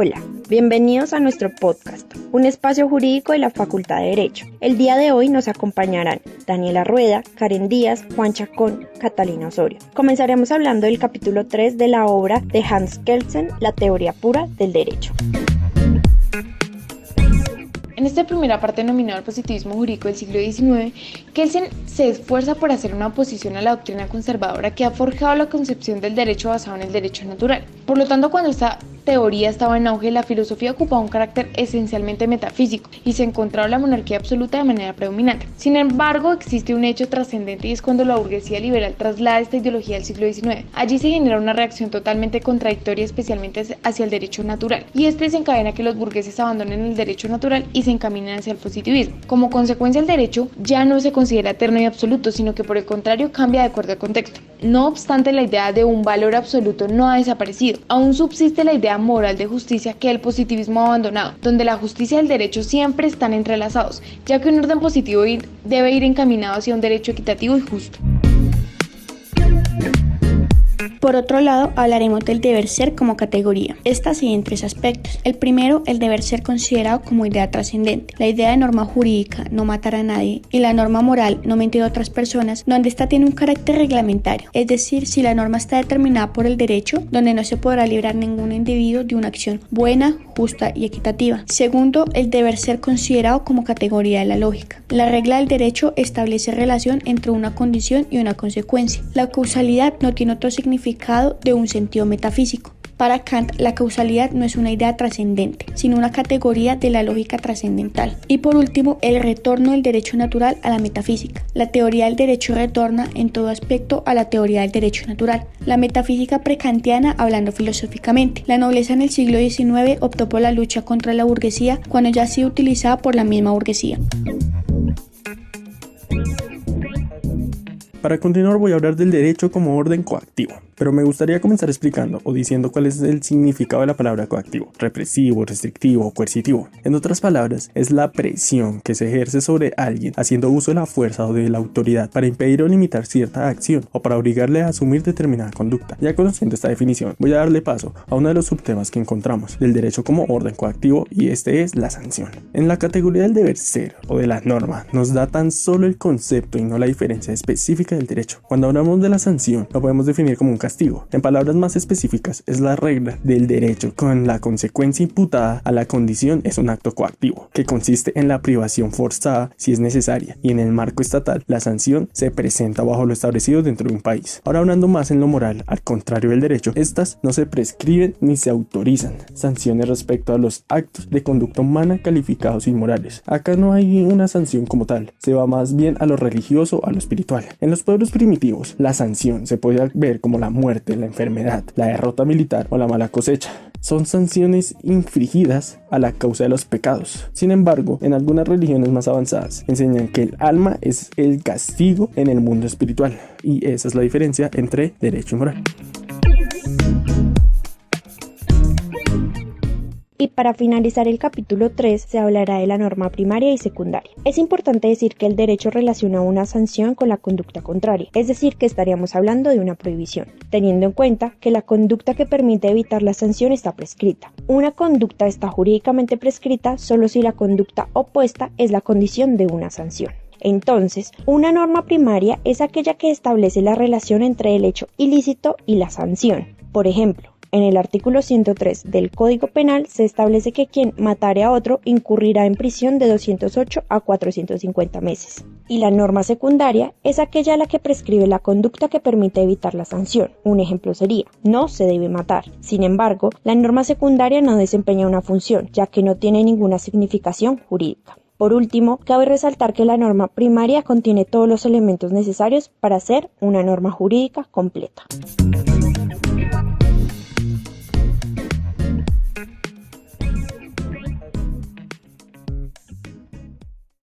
Hola, bienvenidos a nuestro podcast, un espacio jurídico de la Facultad de Derecho. El día de hoy nos acompañarán Daniela Rueda, Karen Díaz, Juan Chacón, Catalina Osorio. Comenzaremos hablando del capítulo 3 de la obra de Hans Kelsen, La teoría pura del derecho. En esta primera parte denominada el positivismo jurídico del siglo XIX, Kelsen se esfuerza por hacer una oposición a la doctrina conservadora que ha forjado la concepción del derecho basado en el derecho natural. Por lo tanto, cuando esta teoría estaba en auge, la filosofía ocupaba un carácter esencialmente metafísico y se encontraba la monarquía absoluta de manera predominante. Sin embargo, existe un hecho trascendente y es cuando la burguesía liberal traslada esta ideología al siglo XIX. Allí se genera una reacción totalmente contradictoria, especialmente hacia el derecho natural, y este desencadena que los burgueses abandonen el derecho natural y se encaminen hacia el positivismo. Como consecuencia, el derecho ya no se considera eterno y absoluto, sino que por el contrario cambia de acuerdo al contexto. No obstante, la idea de un valor absoluto no ha desaparecido. Aún subsiste la idea moral de justicia que el positivismo ha abandonado, donde la justicia y el derecho siempre están entrelazados, ya que un orden positivo debe ir encaminado hacia un derecho equitativo y justo. Por otro lado, hablaremos del deber ser como categoría. Esta se divide en tres aspectos. El primero, el deber ser considerado como idea trascendente. La idea de norma jurídica, no matar a nadie, y la norma moral, no mentir a otras personas, donde esta tiene un carácter reglamentario. Es decir, si la norma está determinada por el derecho, donde no se podrá librar ningún individuo de una acción buena, justa y equitativa. Segundo, el deber ser considerado como categoría de la lógica. La regla del derecho establece relación entre una condición y una consecuencia. La causalidad no tiene otro significado de un sentido metafísico. Para Kant, la causalidad no es una idea trascendente, sino una categoría de la lógica trascendental. Y por último, el retorno del derecho natural a la metafísica. La teoría del derecho retorna en todo aspecto a la teoría del derecho natural. La metafísica prekantiana, hablando filosóficamente. La nobleza en el siglo XIX optó por la lucha contra la burguesía cuando ya ha sido utilizada por la misma burguesía. Para continuar voy a hablar del derecho como orden coactivo, pero me gustaría comenzar explicando o diciendo cuál es el significado de la palabra coactivo: represivo, restrictivo o coercitivo. En otras palabras, es la presión que se ejerce sobre alguien haciendo uso de la fuerza o de la autoridad para impedir o limitar cierta acción o para obligarle a asumir determinada conducta. Ya conociendo esta definición, voy a darle paso a uno de los subtemas que encontramos del derecho como orden coactivo, y este es la sanción. En la categoría del deber ser o de la norma nos da tan solo el concepto y no la diferencia específica del derecho. Cuando hablamos de la sanción, lo podemos definir como un castigo. En palabras más específicas, es la regla del derecho con la consecuencia imputada a la condición es un acto coactivo, que consiste en la privación forzada si es necesaria, y en el marco estatal, la sanción se presenta bajo lo establecido dentro de un país. Ahora, hablando más en lo moral, al contrario del derecho, estas no se prescriben ni se autorizan sanciones respecto a los actos de conducta humana calificados inmorales. Acá no hay una sanción como tal, se va más bien a lo religioso, a lo espiritual. En los pueblos primitivos, la sanción se puede ver como la muerte, la enfermedad, la derrota militar o la mala cosecha. Son sanciones infligidas a la causa de los pecados. Sin embargo, en algunas religiones más avanzadas enseñan que el alma es el castigo en el mundo espiritual, y esa es la diferencia entre derecho y moral. Y para finalizar el capítulo 3 se hablará de la norma primaria y secundaria. Es importante decir que el derecho relaciona una sanción con la conducta contraria, es decir, que estaríamos hablando de una prohibición, teniendo en cuenta que la conducta que permite evitar la sanción está prescrita. Una conducta está jurídicamente prescrita solo si la conducta opuesta es la condición de una sanción. Entonces, una norma primaria es aquella que establece la relación entre el hecho ilícito y la sanción. Por ejemplo, en el artículo 103 del Código Penal se establece que quien matare a otro incurrirá en prisión de 208 a 450 meses. Y la norma secundaria es aquella a la que prescribe la conducta que permite evitar la sanción. Un ejemplo sería: no se debe matar. Sin embargo, la norma secundaria no desempeña una función, ya que no tiene ninguna significación jurídica. Por último, cabe resaltar que la norma primaria contiene todos los elementos necesarios para ser una norma jurídica completa.